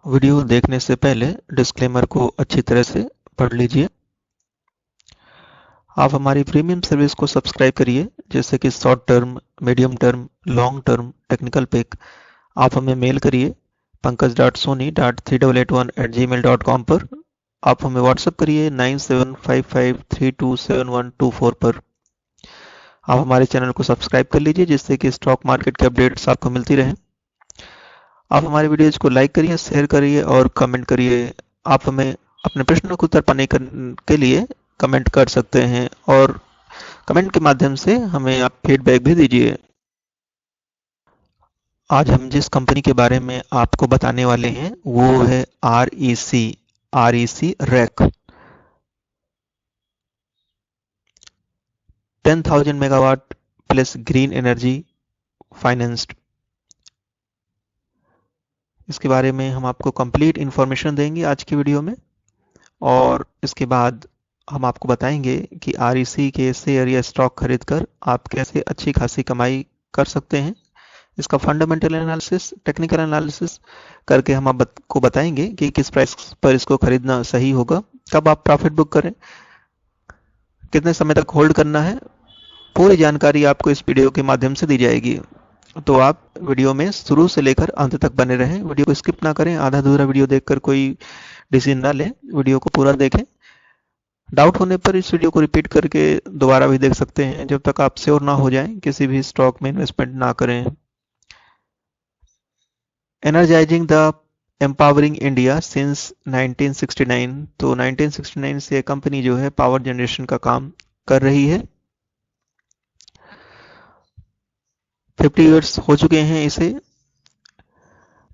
Video देखने से पहले डिस्क्लेमर को अच्छी तरह से पढ़ लीजिए। आप हमारी प्रीमियम सर्विस को सब्सक्राइब करिए, जैसे कि short term, medium term, long term, technical pick. आप हमें मेल करिए pankaj.soni.3881@gmail.com पर। आप हमें व्हाट्सएप करिए 9755327124 पर। आप हमारे चैनल को सब्सक्राइब कर लीजिए, जिससे कि स्टॉक मार्केट के अपडेट्स आपको मिलती रहें। आप हमारे वीडियोज को लाइक करिए, शेयर करिए और कमेंट करिए। आप हमें अपने प्रश्नों को उत्तर पाने के लिए कमेंट कर सकते हैं और कमेंट के माध्यम से हमें आप फीडबैक भी दीजिए। आज हम जिस कंपनी के बारे में आपको बताने वाले हैं वो है REC rack. 10,000 megawatt plus green energy financed. इसके बारे में हम आपको कंप्लीट इंफॉर्मेशन देंगे आज की वीडियो में, और इसके बाद हम आपको बताएंगे कि REC के शेयर या स्टॉक खरीदकर आप कैसे अच्छी खासी कमाई कर सकते हैं। इसका फंडामेंटल एनालिसिस, टेक्निकल एनालिसिस करके हम आपको बताएंगे कि किस प्राइस पर इसको खरीदना सही होगा, कब आप प्रॉफिट बुक करें, कितने समय तक होल्ड करना है। पूरी जानकारी आपको इस वीडियो के माध्यम से दी जाएगी। तो आप वीडियो में शुरू से लेकर अंत तक बने रहें, वीडियो को स्किप ना करें। आधा अधूरा वीडियो देखकर कोई डिसीजन ना लें, वीडियो को पूरा देखें। डाउट होने पर इस वीडियो को रिपीट करके दोबारा भी देख सकते हैं, जब तक आप श्योर ना हो जाएं किसी भी स्टॉक में इन्वेस्टमेंट ना करें। Energising the empowering India since 1969। तो 1969 से कंपनी जो है पावर जनरेशन का काम कर रही है। 50 इयर्स हो चुके हैं इसे।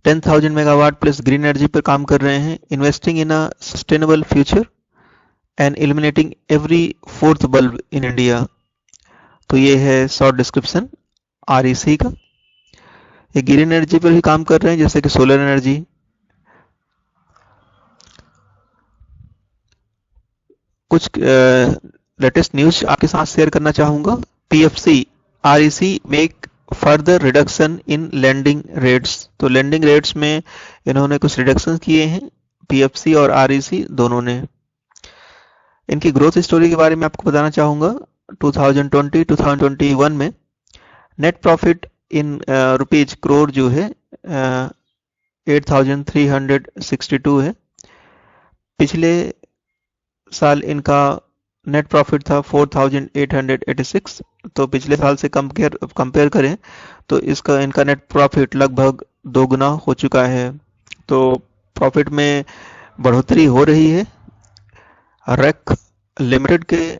10,000 मेगावाट प्लस ग्रीन एनर्जी पर काम कर रहे हैं। Investing in a sustainable future and eliminating every fourth bulb in India. तो ये है शॉर्ट डिस्क्रिप्शन REC का। ये ग्रीन एनर्जी पर भी काम कर रहे हैं, जैसे कि सोलर एनर्जी। कुछ लेटेस्ट न्यूज आपके साथ शेयर करना चाहूंगा। PFC REC make further reduction in landing rates. तो लैंडिंग रेट्स में इन्होंने कुछ रिडक्शन किए हैं, PFC और REC दोनों ने। इनकी ग्रोथ स्टोरी के बारे में आपको बताना चाहूंगा। 2020-2021 में net profit in rupees crore जो है 8,362 है। पिछले साल इनका नेट प्रॉफिट था 4,886। तो पिछले साल से कंपेयर करें तो इनका नेट प्रॉफिट लगभग दोगुना हो चुका है। तो प्रॉफिट में बढ़ोतरी हो रही है रैक लिमिटेड के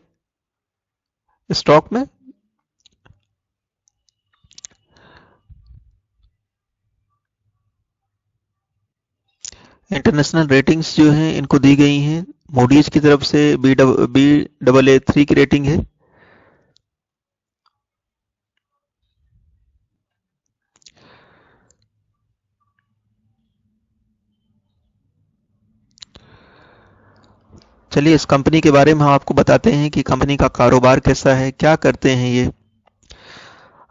स्टॉक में। इंटरनेशनल रेटिंग्स जो हैं इनको दी गई हैं। मूडीज की तरफ से Baa3 की रेटिंग है। चलिए इस कंपनी के बारे में हम आपको बताते हैं कि कंपनी का कारोबार कैसा है, क्या करते हैं ये।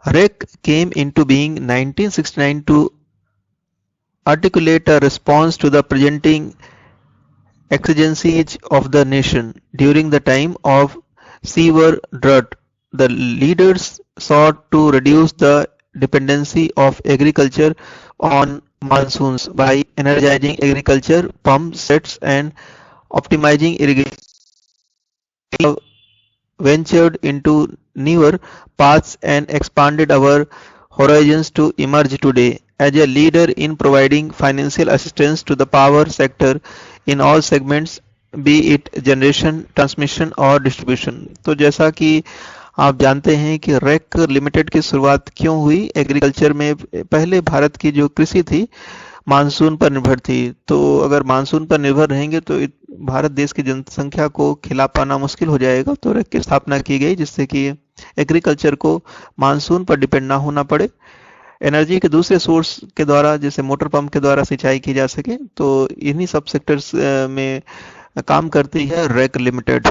REC came into being 1969 to articulate a response to the presenting exigencies of the nation. During the time of severe drought, the leaders sought to reduce the dependency of agriculture on monsoons by energizing agriculture pump sets and optimizing irrigation. Ventured into newer paths and expanded our horizons to emerge today as a leader in providing financial assistance to the power sector in all segments, be it generation, transmission और distribution। तो जैसा कि आप जानते हैं कि rack limited की शुरुआत क्यों हुई एग्रीकल्चर में। पहले भारत की जो कृषि थी मानसून पर निर्भर थी। तो अगर मानसून पर निर्भर रहेंगे तो भारत देश की जनसंख्या को खिला पाना मुश्किल हो जाएगा। तो रैक की स्थापना की गई जिससे कि एग्रीकल्चर को मानसून पर डिपेंड ना होना पड़े, एनर्जी के दूसरे सोर्स के द्वारा जैसे मोटर पंप के द्वारा सिंचाई की जा सके। तो इन्हीं सब सेक्टर्स में काम करती है REC limited.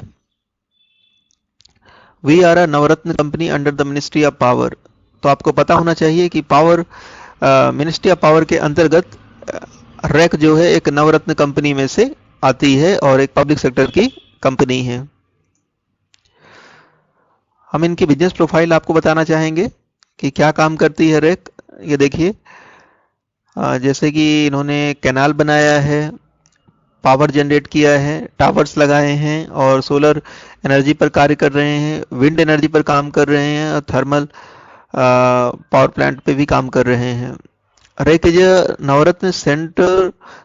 We are a Navratna company under the ministry of power. तो आपको पता होना चाहिए कि पावर मिनिस्ट्री ऑफ पावर के अंतर्गत रेक जो है एक नवरत्न कंपनी में से आती है और एक पब्लिक सेक्टर की कंपनी है। हम इनकी बिजनेस प्रोफाइल आपको बताना चाहेंगे कि क्या काम करती है रेक। ये देखिए, जैसे कि इन्होंने कैनाल बनाया है, पावर जनरेट किया है, टावर्स लगाए हैं और सोलर एनर्जी पर कार्य कर रहे हैं, विंड एनर्जी पर काम कर रहे हैं और थर्मल पावर प्लांट पे भी काम कर रहे हैं। REC is a Navaratna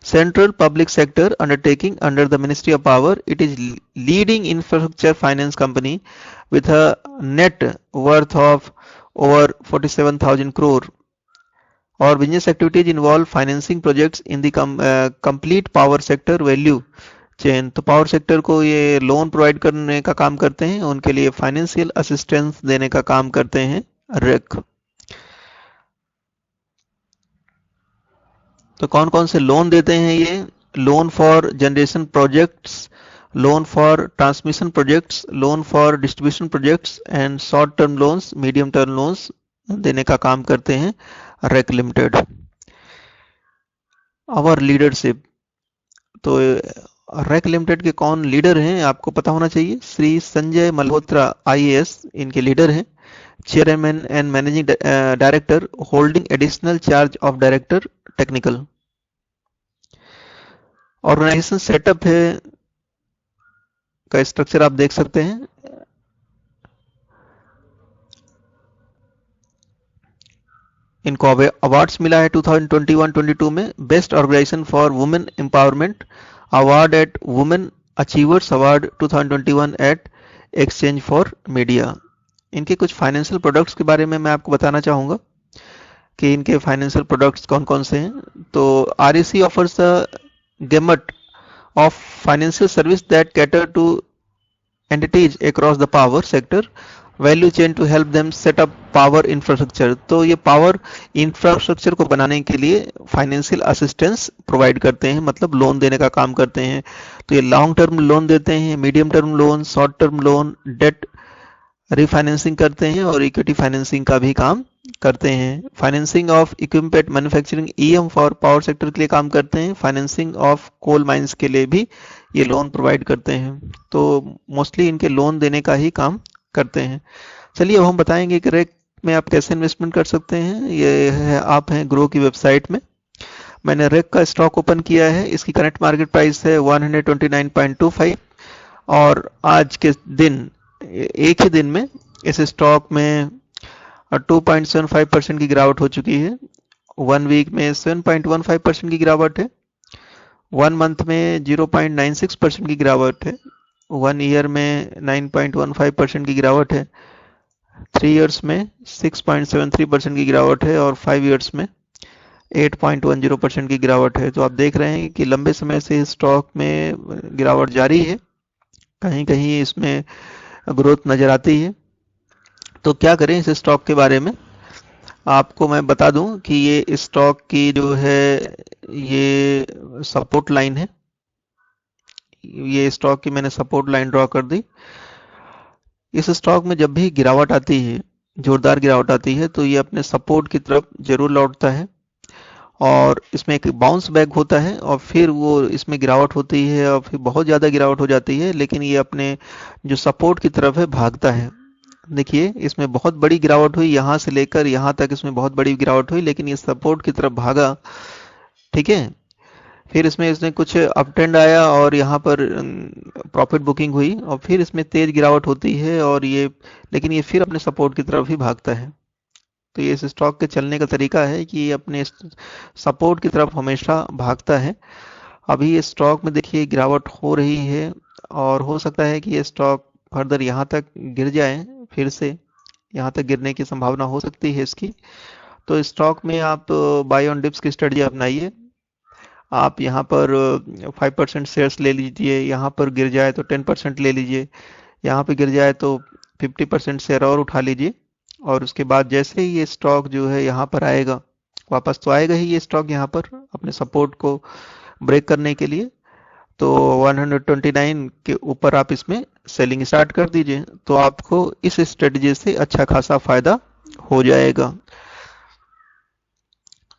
central public sector undertaking under the Ministry of Power. It is leading infrastructure finance company with a net worth of over 47,000 crore. Our business activities involve financing projects in the complete power sector value chain. तो power sector को ये loan provide करने का काम करते हैं, उनके लिए फाइनेंशियल असिस्टेंस देने का काम करते हैं रेक। तो कौन कौन से लोन देते हैं ये? Loan for generation projects, loan for transmission projects, loan for distribution projects and short term loans, medium term loans देने का काम करते हैं रेक लिमिटेड। आवर लीडरशिप, तो रेक लिमिटेड के कौन लीडर हैं आपको पता होना चाहिए। श्री संजय मल्होत्रा IAS इनके लीडर हैं, chairman and managing director, holding additional charge of director technical. Organisation setup है का स्ट्रक्चर आप देख सकते हैं। इनको अवार्ड्स मिला है 2021-22 में। Best organisation for women empowerment award at women achievers award 2021 at exchange for media. इनके कुछ फाइनेंशियल प्रोडक्ट्स के बारे में मैं आपको बताना चाहूँगा कि इनके फाइनेंशियल प्रोडक्ट्स कौन कौन से हैं। तो REC offers a gamut of financial service that cater to entities across the power sector value chain to help them set up power infrastructure। तो ये पावर इंफ्रास्ट्रक्चर को बनाने के लिए फाइनेंशियल असिस्टेंस प्रोवाइड करते हैं, मतलब लोन देने का काम करते हैं। तो ये लॉन्ग टर्म लोन देते हैं, medium term loan, short term loan, debt refinancing करते हैं और इक्विटी फाइनेंसिंग का भी काम करते हैं। Financing of equipment manufacturing EM for power sector के लिए काम करते हैं। फाइनेंसिंग ऑफ कोल माइंस के लिए भी ये लोन प्रोवाइड करते हैं। तो मोस्टली इनके लोन देने का ही काम करते हैं। चलिए अब हम बताएंगे कि रेक में आप कैसे इन्वेस्टमेंट कर सकते हैं। ये है, आप हैं ग्रो की वेबसाइट में। मैंने रेक का स्टॉक ओपन किया है। इसकी करंट मार्केट प्राइस है 129.25 और आज के दिन, एक ही दिन में इस स्टॉक में 2.75% की गिरावट हो चुकी है। 1 वीक में 7.15% की गिरावट है। 1 मंथ में 0.96% की गिरावट है। 1 ईयर में 9.15% की गिरावट है। 3 इयर्स में 6.73% की गिरावट है और 5 इयर्स में 8.10% की गिरावट है। तो आप देख रहे हैं कि लंबे समय से स्टॉक में गिरावट जारी है, कहीं कहीं इसमें ग्रोथ नजर आती है। तो क्या करें इस स्टॉक के बारे में आपको मैं बता दूं कि ये स्टॉक की जो है ये सपोर्ट लाइन है। ये स्टॉक की मैंने सपोर्ट लाइन ड्रॉ कर दी। इस स्टॉक में जब भी गिरावट आती है, जोरदार गिरावट आती है, तो ये अपने सपोर्ट की तरफ जरूर लौटता है और इसमें एक बाउंस बैक होता है और फिर वो इसमें गिरावट होती है और फिर बहुत ज़्यादा गिरावट हो जाती है, लेकिन ये अपने जो सपोर्ट की तरफ है भागता है। देखिए इसमें बहुत बड़ी गिरावट हुई, यहाँ से लेकर यहाँ तक इसमें बहुत बड़ी गिरावट हुई, लेकिन ये सपोर्ट की तरफ भागा। ठीक है, फिर इसमें इसने कुछ अप ट्रेंड आया और यहाँ पर प्रॉफिट बुकिंग हुई और फिर इसमें तेज गिरावट होती है और ये, लेकिन ये फिर अपने सपोर्ट की तरफ ही भागता है। तो ये इस स्टॉक के चलने का तरीका है कि ये अपने सपोर्ट की तरफ हमेशा भागता है। अभी ये स्टॉक में देखिए गिरावट हो रही है और हो सकता है कि ये स्टॉक फर्दर यहाँ तक गिर जाए, फिर से यहाँ तक गिरने की संभावना हो सकती है इसकी। तो स्टॉक में आप बाय ऑन डिप्स की स्ट्रेटजी अपनाइए। आप यहाँ पर 5% शेयर्स ले लीजिए, यहाँ पर गिर जाए तो 10% ले लीजिए, यहाँ पे गिर जाए तो 50% शेयर और उठा लीजिए और उसके बाद जैसे ही ये स्टॉक जो है यहाँ पर आएगा, वापस तो आएगा ही ये स्टॉक यहाँ पर अपने सपोर्ट को ब्रेक करने के लिए, तो 129 के ऊपर आप इसमें सेलिंग स्टार्ट कर दीजिए, तो आपको इस स्ट्रेटजी से अच्छा खासा फायदा हो जाएगा।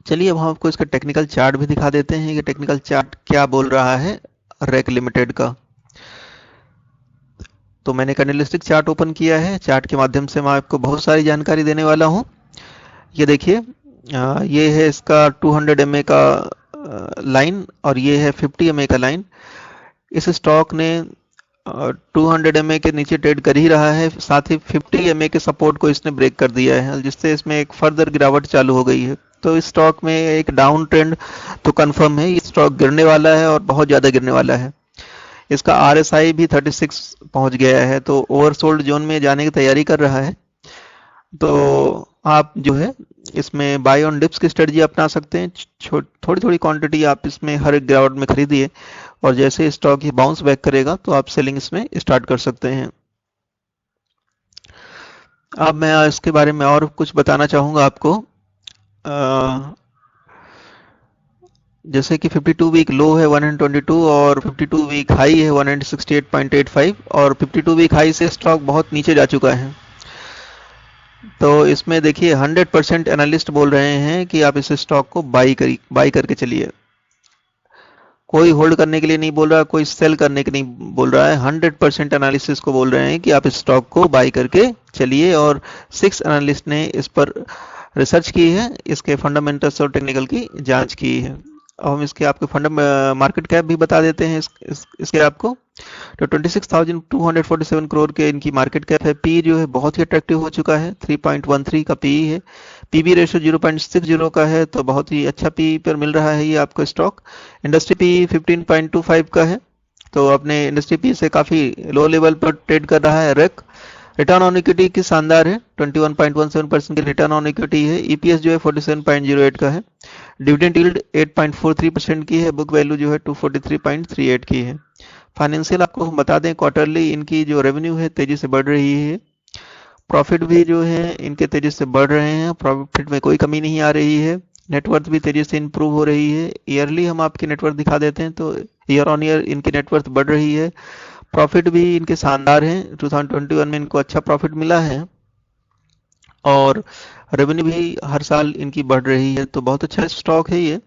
चलिए अब हम आपको इसका टेक्निकल चार्ट भी दिखा देते हैं कि टेक्निकल चार्ट क्या बोल रहा है रेक लिमिटेड का। तो मैंने कैंडलस्टिक चार्ट ओपन किया है। चार्ट के माध्यम से मैं आपको बहुत सारी जानकारी देने वाला हूँ। ये देखिए, ये है इसका 200 MA का लाइन और ये है 50 MA का लाइन। इस स्टॉक ने 200 MA के नीचे ट्रेड कर ही रहा है, साथ ही 50 MA के सपोर्ट को इसने ब्रेक कर दिया है, जिससे इसमें एक फर्दर गिरावट चालू हो गई है। तो इस स्टॉक में एक डाउन ट्रेंड तो कंफर्म है, ये स्टॉक गिरने वाला है और बहुत ज़्यादा गिरने वाला है। इसका RSI भी 36 पहुंच गया है, तो ओवरसोल्ड जोन में जाने की तैयारी कर रहा है। तो आप जो है इसमें बाय ऑन डिप्स की स्ट्रेटजी अपना सकते हैं। थोड़ी थोड़ी क्वांटिटी आप इसमें हर एक गिरावट में खरीदिए और जैसे स्टॉक ही बाउंस बैक करेगा तो आप सेलिंग इसमें स्टार्ट कर सकते हैं। अब मैं इसके बारे में और कुछ बताना चाहूँगा आपको। जैसे कि 52 वीक लो है 122 और 52 वीक हाई है 168.85 और 52 वीक हाई से स्टॉक बहुत नीचे जा चुका है। तो इसमें देखिए 100% एनालिस्ट बोल रहे हैं कि आप इस स्टॉक को बाई करके चलिए। कोई होल्ड करने के लिए नहीं बोल रहा, कोई सेल करने के नहीं बोल रहा है। 100% एनालिसिस को बोल रहे हैं कि आप इस स्टॉक को बाई करके चलिए और 6 एनालिस्ट ने इस पर रिसर्च की है, इसके फंडामेंटल्स और टेक्निकल की जांच की है। अब हम इसके आपको मार्केट कैप भी बता देते हैं इसके आपको। तो 26,247 करोड़ के इनकी मार्केट कैप है। पी जो है बहुत ही अट्रैक्टिव हो चुका है, 3.13 का पी है। पीबी रेशियो 0.60 का है, तो बहुत ही अच्छा पी पर मिल रहा है ये आपको स्टॉक। इंडस्ट्री पी 15.25 का है, तो अपने इंडस्ट्री पी से काफ़ी लो लेवल पर ट्रेड कर रहा है रेक। रिटर्न ऑन इक्विटी की शानदार है, 21.17% की रिटर्न ऑन इक्विटी है। ईपीएस जो है 47.08 का है। डिविडेंड यील्ड 8.43% की है। बुक वैल्यू जो है 243.38 की है। फाइनेंशियल आपको हम बता दें, क्वार्टरली इनकी जो रेवेन्यू है तेजी से बढ़ रही है। प्रॉफिट भी जो है इनके तेजी से बढ़ रहे हैं, प्रॉफिट में कोई कमी नहीं आ रही है। नेटवर्थ भी तेजी से इंप्रूव हो रही है। ईयरली हम आपकी नेटवर्थ दिखा देते हैं, तो ईयर ऑन ईयर इनकी नेटवर्थ बढ़ रही है। प्रॉफिट भी इनके शानदार हैं, 2021 में इनको अच्छा प्रॉफिट मिला है और रेवेन्यू भी हर साल इनकी बढ़ रही है, तो बहुत अच्छा स्टॉक है ये।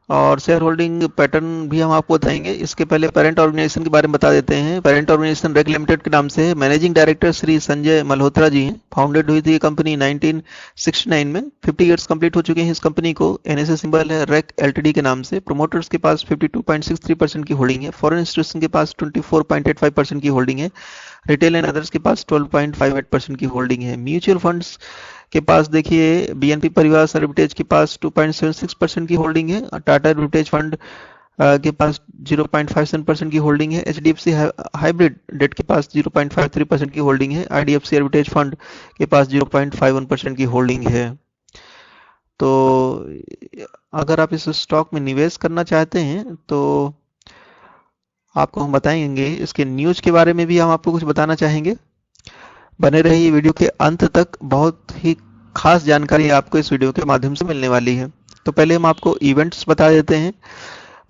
और शेयर होल्डिंग पैटर्न भी हम आपको बताएंगे। इसके पहले पेरेंट ऑर्गेनाइजेशन के बारे में बता देते हैं। पेरेंट ऑर्गेनाइजेशन रेक लिमिटेड के नाम से है। मैनेजिंग डायरेक्टर श्री संजय मल्होत्रा जी हैं। फाउंडेड हुई थी ये कंपनी 1969 में। 50 इयर्स कंप्लीट हो चुके हैं इस कंपनी को। NSE सिंबल है रेक LTD के नाम से। प्रोमोटर्स के पास 52.63% की होल्डिंग है। फॉरेन इंस्टीट्यूशन के पास 24.85% की होल्डिंग है। रिटेल एंड अदर्स के पास 12.58% की होल्डिंग है। म्यूचुअल फंड्स के पास देखिए BNP परिवार सर्विटेज के पास 2.76% की होल्डिंग है। टाटा हेरिटेज फंड के पास 0.57% की होल्डिंग है। HDFC हाइब्रिड डेट के पास 0.53% की होल्डिंग है। IDFC हेरिटेज फंड के पास 0.51% की होल्डिंग है। तो अगर आप इस स्टॉक में निवेश करना चाहते हैं तो आपको हम बताएंगे। इसके न्यूज के बारे में भी हम आपको कुछ बताना चाहेंगे। बने रहिए वीडियो के अंत तक, बहुत ही खास जानकारी आपको इस वीडियो के माध्यम से मिलने वाली है। तो पहले हम आपको इवेंट्स बता देते हैं।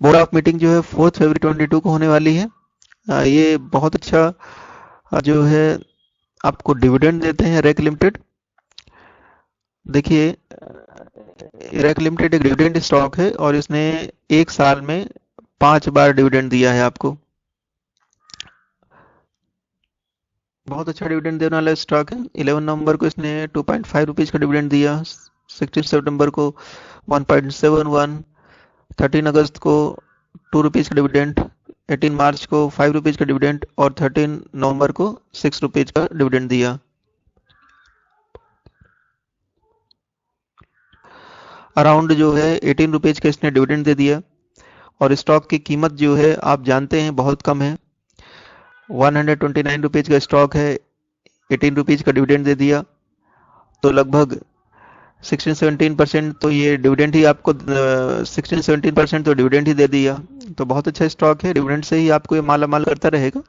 बोर्ड ऑफ मीटिंग जो है 4 फरवरी 22 को होने वाली है। ये बहुत अच्छा जो है आपको डिविडेंड देते हैं रेक लिमिटेड। देखिए रेक लिमिटेड एक डिविडेंड स्टॉक है और इसने एक साल में 5 बार डिविडेंड दिया है आपको। बहुत अच्छा डिविडेंड देने वाला स्टॉक है। 11 नवंबर को इसने 2.5 रुपीज का डिविडेंड दिया। 16 सितंबर को 1.71, 13 अगस्त को 2 रुपीज का डिविडेंड, 18 मार्च को 5 रुपीज का डिविडेंड और 13 नवंबर को 6 रुपीज का डिविडेंड दिया। अराउंड जो है 18 रुपीज का इसने डिविडेंड दे दिया और स्टॉक की कीमत जो है आप जानते हैं बहुत कम है। 129 रुपीज का स्टॉक है, 18 रुपीज का डिविडेंड दे दिया, तो लगभग 16-17% तो ये डिविडेंड ही आपको 16-17% तो डिविडेंड ही दे दिया। तो बहुत अच्छा स्टॉक है, डिविडेंड से ही आपको ये माला माल करता रहेगा।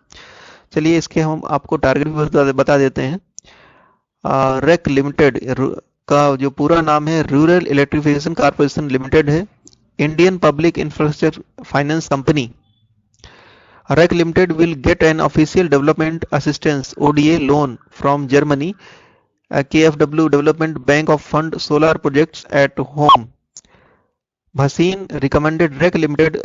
चलिए इसके हम आपको टारगेट भी बता देते हैं। रेक लिमिटेड का जो पूरा नाम है रूरल इलेक्ट्रिफिकेशन कॉर्पोरेशन लिमिटेड है। Indian public infrastructure finance company. REC Limited will get an official development assistance ODA loan from Germany. KfW Development Bank of Fund Solar Projects at Home. Bhasin recommended REC Limited.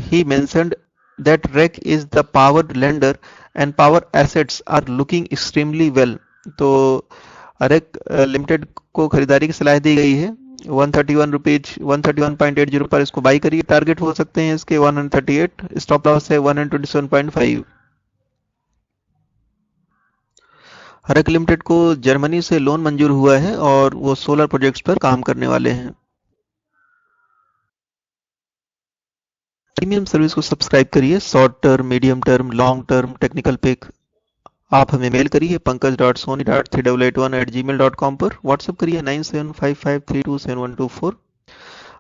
He mentioned that REC is the power lender and power assets are looking extremely well. तो REC limited को खरीदारी की सलाह दी गई है। 131 rupees 131.80 पर इसको by करिए। टारगेट हो सकते हैं इसके 138, स्टॉप लॉस है 127.5। रेक लिमिटेड को जर्मनी से लोन मंजूर हुआ है और वो सोलर प्रोजेक्ट्स पर काम करने वाले हैं। प्रीमियम सर्विस को सब्सक्राइब करिए। Short term, medium term, long term technical pick आप हमें मेल करिए pankaj.soni.38881@gmail.com पर। व्हाट्सएप करिए 9755327124।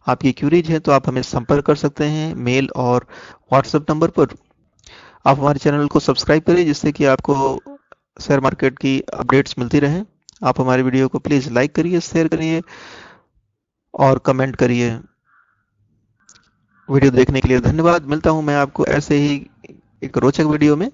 आपकी क्यूरीज हैं तो आप हमें संपर्क कर सकते हैं मेल और व्हाट्सएप नंबर पर। आप हमारे चैनल को सब्सक्राइब करिए जिससे कि आपको शेयर मार्केट की अपडेट्स मिलती रहें। आप हमारे वीडियो को प्लीज़ लाइक करिए, शेयर करिए और कमेंट करिए। वीडियो देखने के लिए धन्यवाद। मिलता हूं मैं आपको ऐसे ही एक रोचक वीडियो में।